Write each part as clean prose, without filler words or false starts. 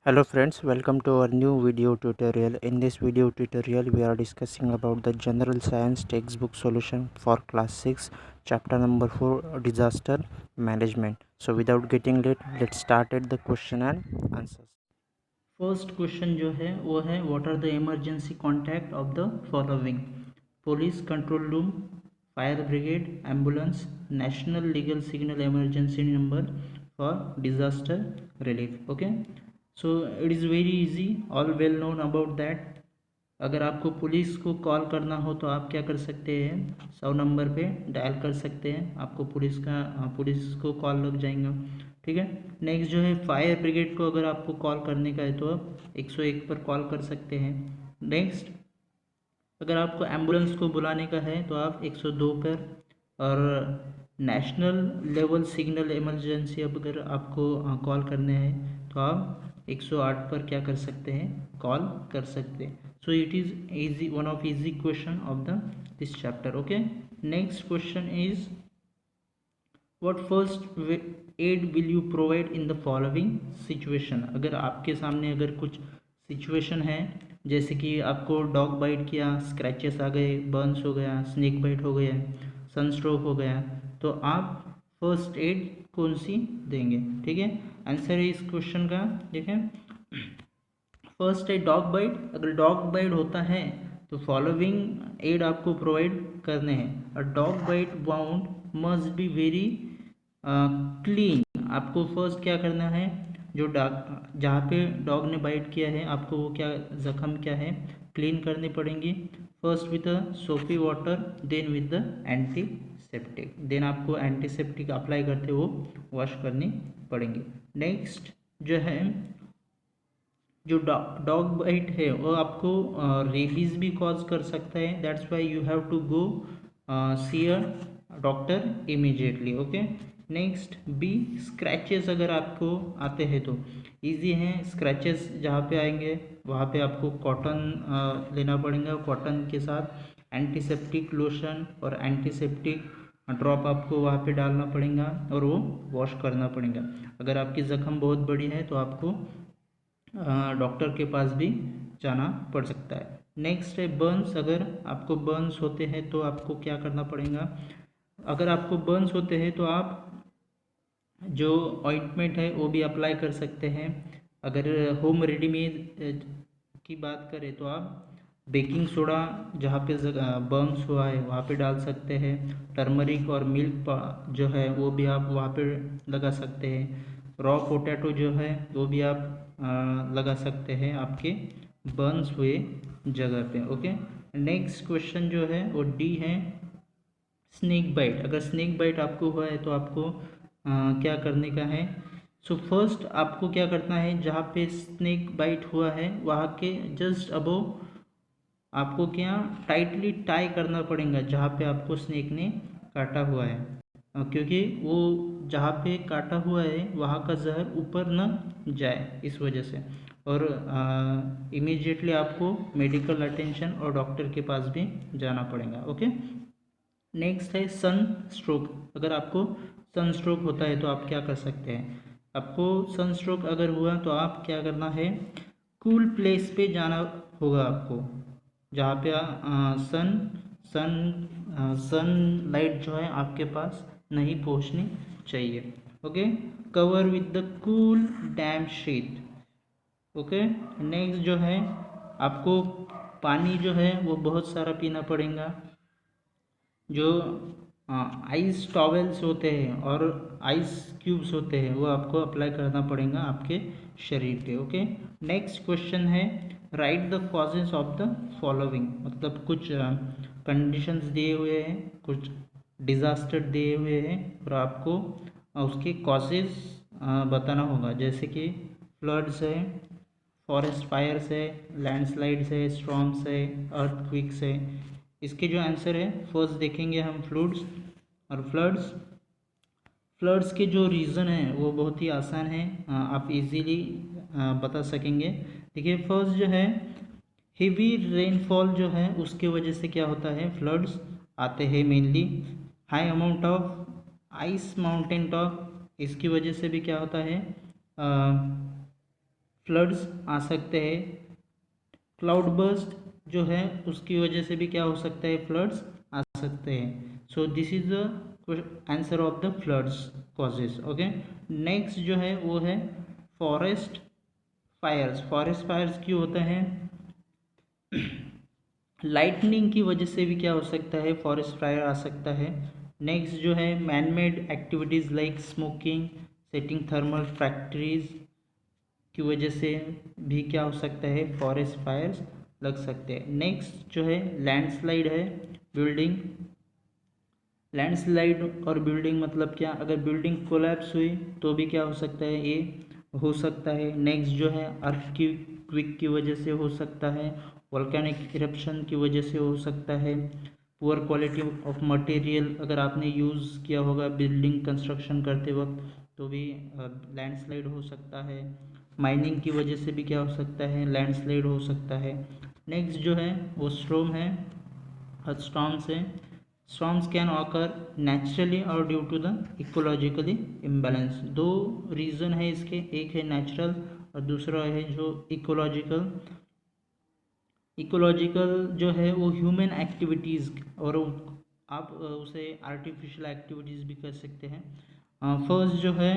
Hello friends, welcome to our new video tutorial. In this video tutorial we are discussing about the general science textbook solution for class 6 chapter number 4 disaster management. So without getting late, let's start at the question and answers. First question जो है वो है what are the emergency contact of the following: police control room, fire brigade, ambulance, national legal signal emergency number for disaster relief. Okay, so it is very easy, all well known about that. अगर आपको police को call करना हो तो आप क्या कर सकते हैं, 100 नंबर पे डायल कर सकते हैं, आपको पुलिस को कॉल लग जाएगा. ठीक है. नेक्स्ट जो है फायर ब्रिगेड को अगर आपको कॉल करने का है तो आप 101 पर कॉल कर सकते हैं. नेक्स्ट अगर आपको एम्बुलेंस को बुलाने का है तो आप 102 पर, और नेशनल लेवल सिग्नल इमरजेंसी अगर आपको कॉल करने हैं तो आप 108 पर क्या कर सकते हैं, कॉल कर सकते हैं. सो it is easy, one of easy question of the this chapter. Okay, next question is what first aid will you provide in the following situation. अगर आपके सामने अगर कुछ सिचुएशन है, जैसे कि आपको डॉग बाइट किया, स्क्रैचेस आ गए, बर्न्स हो गया, स्नेक बाइट हो गया, सनस्ट्रोक हो गया, तो आप फर्स्ट एड कौन सी देंगे. ठीक है, आंसर है इस क्वेश्चन का. देखें, फर्स्ट है डॉग बाइट. अगर डॉग बाइट होता है तो फॉलोइंग एड आपको प्रोवाइड करने हैं. A dog bite wound must be very clean. आपको फर्स्ट क्या करना है, जो जहाँ पे डॉग ने बाइट किया है आपको वो क्या जख्म क्या है, क्लीन करनी पड़ेंगी. First with the soapy water, then with the antiseptic. Then आपको एंटीसेप्टिक अप्लाई करते वो वॉश करनी पड़ेंगी. नेक्स्ट जो है, जो डॉग बाइट है वो आपको रेबीज भी कॉज कर सकता है. That's why you have to go see a doctor immediately. Okay. Next B, scratches अगर आपको आते हैं तो इजी हैं. स्क्रैचेस जहाँ पे आएंगे वहाँ पे आपको कॉटन लेना पड़ेगा. कॉटन के साथ एंटीसेप्टिक लोशन और एंटीसेप्टिक ड्रॉप आपको वहाँ पे डालना पड़ेगा और वो वॉश करना पड़ेगा. अगर आपकी ज़ख्म बहुत बड़ी है तो आपको डॉक्टर के पास भी जाना पड़ सकता है. नेक्स्ट है बर्न्स. अगर आपको बर्न्स होते हैं तो आपको क्या करना पड़ेगा. अगर आपको बर्न्स होते हैं तो आप जो ऑइंटमेंट है वो भी अप्लाई कर सकते हैं. अगर होम रेडीमेड की बात करें तो आप बेकिंग सोडा जहाँ पे बर्न्स हुआ है वहाँ पे डाल सकते हैं. टर्मरिक और मिल्क जो है वो भी आप वहाँ पे लगा सकते हैं. रॉ पोटैटो जो है वो भी आप लगा सकते हैं आपके बर्न्स हुए जगह पे. ओके. नेक्स्ट क्वेश्चन जो है वो डी है, स्नेक बाइट. अगर स्नेक बाइट आपको हुआ है तो आपको क्या करने का है. सो फर्स्ट आपको क्या करना है, जहाँ पे स्नेक बाइट हुआ है वहाँ के जस्ट अबव आपको क्या टाइटली टाई करना पड़ेगा जहाँ पे आपको स्नेक ने काटा हुआ है. क्योंकि वो जहाँ पे काटा हुआ है वहाँ का जहर ऊपर न जाए इस वजह से. और इमीडिएटली आपको मेडिकल अटेंशन और डॉक्टर के पास भी जाना पड़ेगा. ओके. नेक्स्ट है सन स्ट्रोक. अगर आपको सन स्ट्रोक होता है तो आप क्या कर सकते हैं. आपको सन स्ट्रोक अगर हुआ तो आप क्या करना है, कूल प्लेस पे जाना होगा आपको, जहाँ पे सन सन सन लाइट जो है आपके पास नहीं पहुँचनी चाहिए. Okay. Cover with the cool dam sheet. Okay. Next जो है, आपको पानी जो है वो बहुत सारा पीना पड़ेगा. जो आइस टॉवेल्स होते हैं और आइस क्यूब्स होते हैं वो आपको अप्लाई करना पड़ेगा आपके शरीर पे. ओके. नेक्स्ट क्वेश्चन है, right the causes of the following. मतलब कुछ कंडीशंस दिए हुए हैं, कुछ डिज़ास्टर दिए हुए हैं और आपको उसके कॉजेज बताना होगा. जैसे कि फ्लड्स है, फॉरेस्ट फायर्स है, लैंडस्लाइड्स है, स्टॉर्म्स है, अर्थक्विक्स है. इसके जो आंसर है फर्स्ट देखेंगे हम फ्लूड्स और फ्लड्स. फ्लड्स के जो रीज़न है वो बहुत ही आसान है, आप इजीली बता सकेंगे. देखिए, फर्स्ट जो है हेवी रेनफॉल जो है उसके वजह से क्या होता है, फ्लड्स आते हैं mainly. High amount of ice mountain top, इसकी वजह से भी क्या होता है, फ्लड्स आ सकते हैं, क्लाउड बर्स्ट जो है उसकी वजह से भी क्या हो सकता है, फ्लड्स आ सकते हैं। So this is the answer of the floods causes. Okay, next जो है वो है फॉरेस्ट फायर्स। फॉरेस्ट फायर्स क्यों होता है, लाइटनिंग की वजह से भी क्या हो सकता है, फॉरेस्ट फायर आ सकता है। नेक्स्ट जो है man made activities like smoking, setting thermal factories की वजह से भी क्या हो सकता है, फॉरेस्ट फायर्स लग सकते हैं। नेक्स्ट जो है लैंडस्लाइड है, बिल्डिंग लैंडस्लाइड और बिल्डिंग मतलब क्या, अगर बिल्डिंग कोलैप्स हुई तो भी क्या हो सकता है, ये हो सकता है। नेक्स्ट जो है अर्थक्वेक की वजह से हो सकता है, वोल्केनिक इरप्शन की वजह से हो सकता है, पुअर क्वालिटी ऑफ मटेरियल अगर आपने यूज़ किया होगा बिल्डिंग कंस्ट्रक्शन करते वक्त तो भी लैंडस्लाइड हो सकता है। माइनिंग की वजह से भी क्या हो सकता है, लैंडस्लाइड हो सकता है। नेक्स्ट जो है वो स्ट्रॉम है, storms है। Storms can occur naturally और due to the ecologically imbalance. दो रीज़न है इसके, एक है नेचुरल और दूसरा है जो इकोलॉजिकल। इकोलॉजिकल जो है वो ह्यूमन एक्टिविटीज़ और आप उसे आर्टिफिशियल एक्टिविटीज़ भी कर सकते हैं। फर्स्ट जो है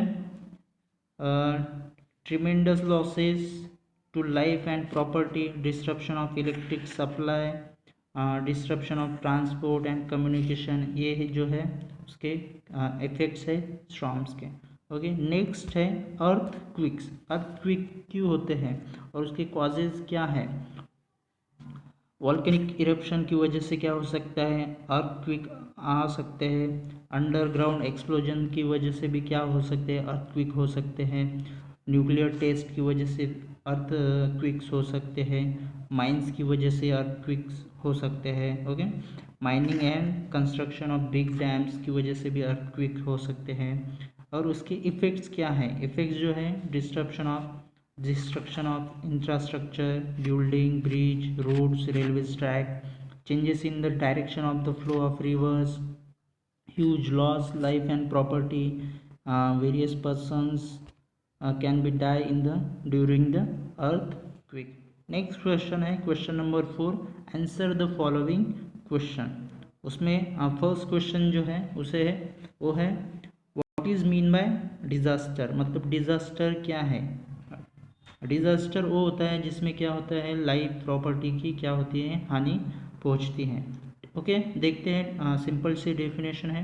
tremendous losses to life and property, disruption of electric supply, disruption of transport and communication, ये है जो है उसके इफेक्ट्स है स्टॉर्म्स के। ओके, नेक्स्ट है अर्थक्वेक्स। अर्थक्वेक क्यों होते हैं और उसके कॉजेज क्या है, वॉल्केनिक इरप्शन की वजह से क्या हो सकता है, अर्थक्वेक आ सकते हैं। अंडरग्राउंड एक्सप्लोजन की वजह से भी क्या हो सकते हैं, अर्थक्वेक हो सकते हैं। न्यूक्लियर टेस्ट की वजह से अर्थक्वेक्स हो सकते हैं। माइंस की वजह से अर्थक्वेक्स हो सकते हैं। Okay, mining and construction of big dams की वजह से भी अर्थक्वेक हो सकते हैं। और उसके इफ़ेक्ट्स क्या हैं, इफ़ेक्ट्स जो है destruction of infrastructure, building, bridge, roads, railway track, changes in the direction of the flow of rivers, huge loss life and property, various persons can be die in the during the earthquake. Next question है question number 4, answer the following question. उसमें first question जो है उसे है वो है what is mean by disaster, मतलब disaster क्या है। डिजास्टर वो होता है जिसमें क्या होता है, लाइफ प्रॉपर्टी की क्या होती है, हानि पहुंचती है। ओके, देखते हैं सिंपल सी डेफिनेशन है,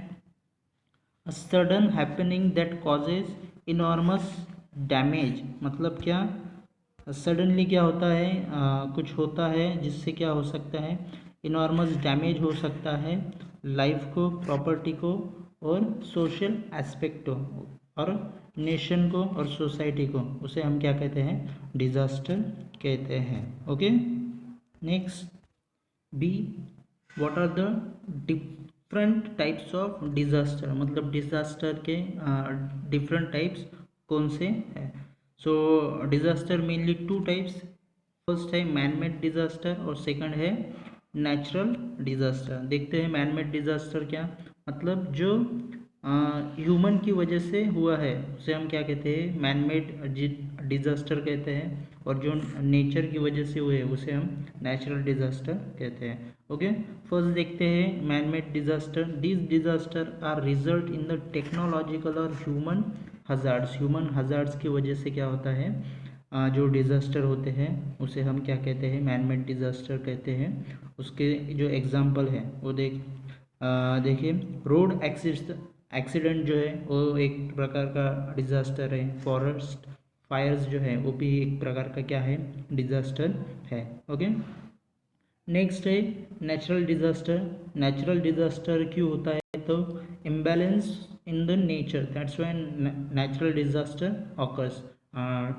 a sudden happening that causes enormous damage, मतलब क्या, सडनली क्या होता है, कुछ होता है जिससे क्या हो सकता है, इनॉर्मस डैमेज हो सकता है लाइफ को, प्रॉपर्टी को और सोशल एस्पेक्ट को और नेशन को और सोसाइटी को, उसे हम क्या कहते हैं, डिजास्टर कहते हैं। Okay, next B, what are the different types of disaster, मतलब डिजास्टर के डिफरेंट टाइप्स कौन से हैं। So disaster mainly two types, first है मैन मेड डिजास्टर और सेकंड है नेचुरल डिजास्टर। देखते हैं मैन मेड डिजास्टर क्या, मतलब जो ह्यूमन की वजह से हुआ है उसे हम क्या कहते हैं, मैन मेड डिजास्टर कहते हैं, और जो नेचर की वजह से हुए उसे हम नेचुरल डिजास्टर कहते हैं। ओके, फर्स्ट देखते हैं man made disaster. This disaster are result in the technological और ह्यूमन हजार्ड्स। ह्यूमन हजार्ड्स की वजह से क्या होता है, जो डिज़ास्टर होते हैं उसे हम क्या कहते हैं, मैन मेड डिज़ास्टर कहते हैं। उसके जो एग्जांपल है वो देखिए, रोड एक्सीडेंट जो है वो एक प्रकार का डिज़ास्टर है। फॉरेस्ट फायर्स जो है वो भी एक प्रकार का क्या है, डिज़ास्टर है। ओके, नेक्स्ट है नेचुरल डिज़ास्टर। नेचुरल डिज़ास्टर क्यों होता है, तो imbalance in the nature, that's why natural disaster occurs.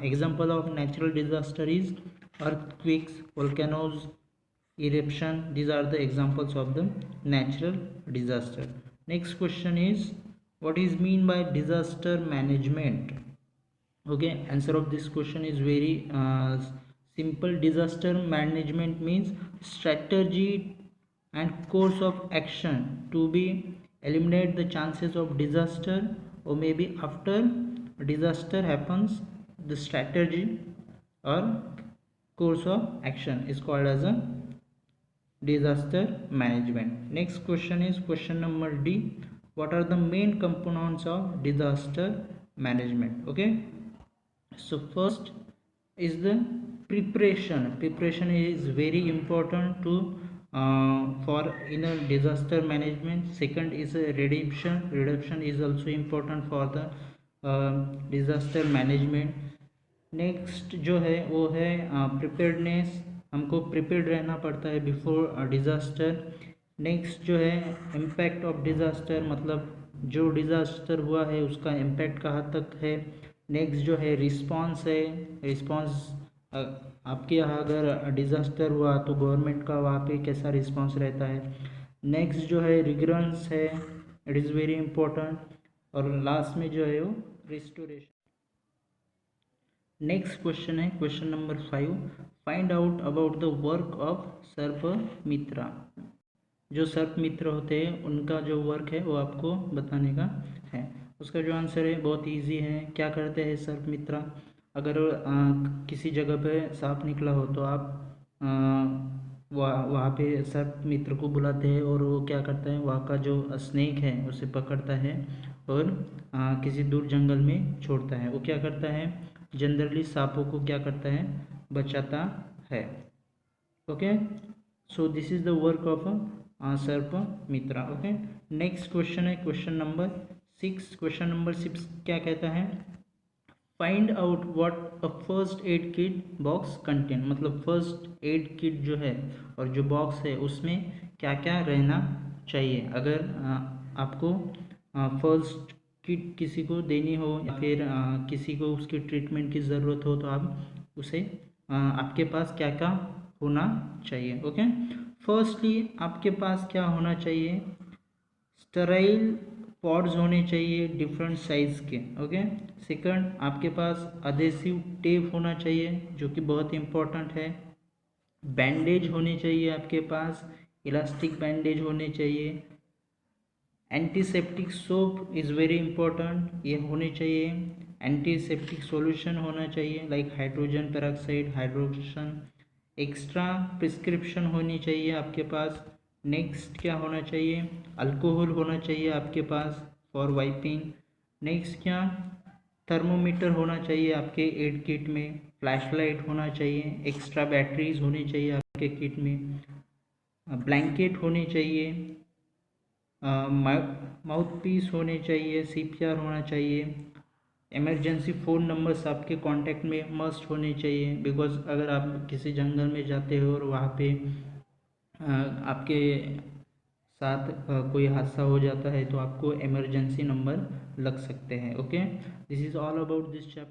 Example of natural disaster is earthquakes, volcanoes, eruption, these are the examples of the natural disaster. Next question is what is mean by disaster management. Okay, answer of this question is very simple. Disaster management means strategy and course of action to be eliminate the chances of disaster, or maybe after disaster happens the strategy or course of action is called as a disaster management. Next question is question number D. What are the main components of disaster management? Okay, so first is the preparation is very important to for in a disaster management. Second is a reduction is also important for the disaster management. Next जो है वो है preparedness, हमको prepared रहना पड़ता है before disaster. Next जो है इम्पैक्ट ऑफ डिज़ास्टर, मतलब जो डिज़ास्टर हुआ है उसका इम्पैक्ट कहाँ तक है. नेक्स्ट जो है रिस्पॉन्स है, रिस्पॉन्स आपके यहाँ अगर डिज़ास्टर हुआ तो गवर्नमेंट का वहाँ पे कैसा रिस्पॉन्स रहता है. नेक्स्ट जो है रिग्रेंस है, इट इज़ वेरी इंपॉर्टेंट. और लास्ट में जो है वो रिस्टोरेशन. नेक्स्ट क्वेश्चन है question number 5. Find out about the work of सर्प मित्रा. जो सर्प मित्र होते हैं उनका जो वर्क है वो आपको बताने का है. उसका जो आंसर है बहुत इजी है. क्या करते हैं सर्प मित्रा? अगर किसी जगह पे सांप निकला हो तो आप वहाँ पे सर्प मित्र को बुलाते हैं और वो क्या करता है, वहाँ का जो स्नेक है उसे पकड़ता है और किसी दूर जंगल में छोड़ता है. वो क्या करता है, जनरली सांपों को क्या करता है, बचाता है. Okay, so this is the work of सर्प मित्रा. ओके, नेक्स्ट क्वेश्चन है क्वेश्चन नंबर 6. क्वेश्चन नंबर 6 क्या कहता है, find out what a first aid kit box contain. मतलब फर्स्ट एड किट जो है और जो बॉक्स है उसमें क्या क्या रहना चाहिए. अगर आपको फर्स्ट किट किसी को देनी हो या फिर किसी को उसकी ट्रीटमेंट की ज़रूरत हो तो आप उसे आपके पास क्या क्या होना चाहिए. ओके, फर्स्टली आपके पास क्या होना चाहिए, स्टेराइल पॉड्स होने चाहिए डिफरेंट साइज़ के. ओके, सेकंड आपके पास अधेसिव टेप होना चाहिए जो कि बहुत इंपॉर्टेंट है. बैंडेज होने चाहिए आपके पास, इलास्टिक बैंडेज होने चाहिए. Antiseptic soap is very important, ये होने चाहिए. एंटीसेप्टिक सॉल्यूशन होना चाहिए लाइक हाइड्रोजन पेरोक्साइड, हाइड्रोक्सन. एक्स्ट्रा प्रिस्क्रिप्शन होनी चाहिए आपके पास. नेक्स्ट क्या होना चाहिए, अल्कोहल होना चाहिए आपके पास फॉर वाइपिंग. नेक्स्ट क्या, थर्मोमीटर होना चाहिए आपके एड किट में. फ्लैशलाइट होना चाहिए. एक्स्ट्रा बैटरीज होनी चाहिए आपके किट में. ब्लैंकेट होनी चाहिए. माउथ पीस होने चाहिए. CPR होना चाहिए. इमरजेंसी फ़ोन नंबर्स आपके कांटेक्ट में मस्ट होने चाहिए, बिकॉज अगर आप किसी जंगल में जाते हो और वहाँ पे आपके साथ कोई हादसा हो जाता है तो आपको इमरजेंसी नंबर लग सकते हैं. Okay, this is all about this chapter.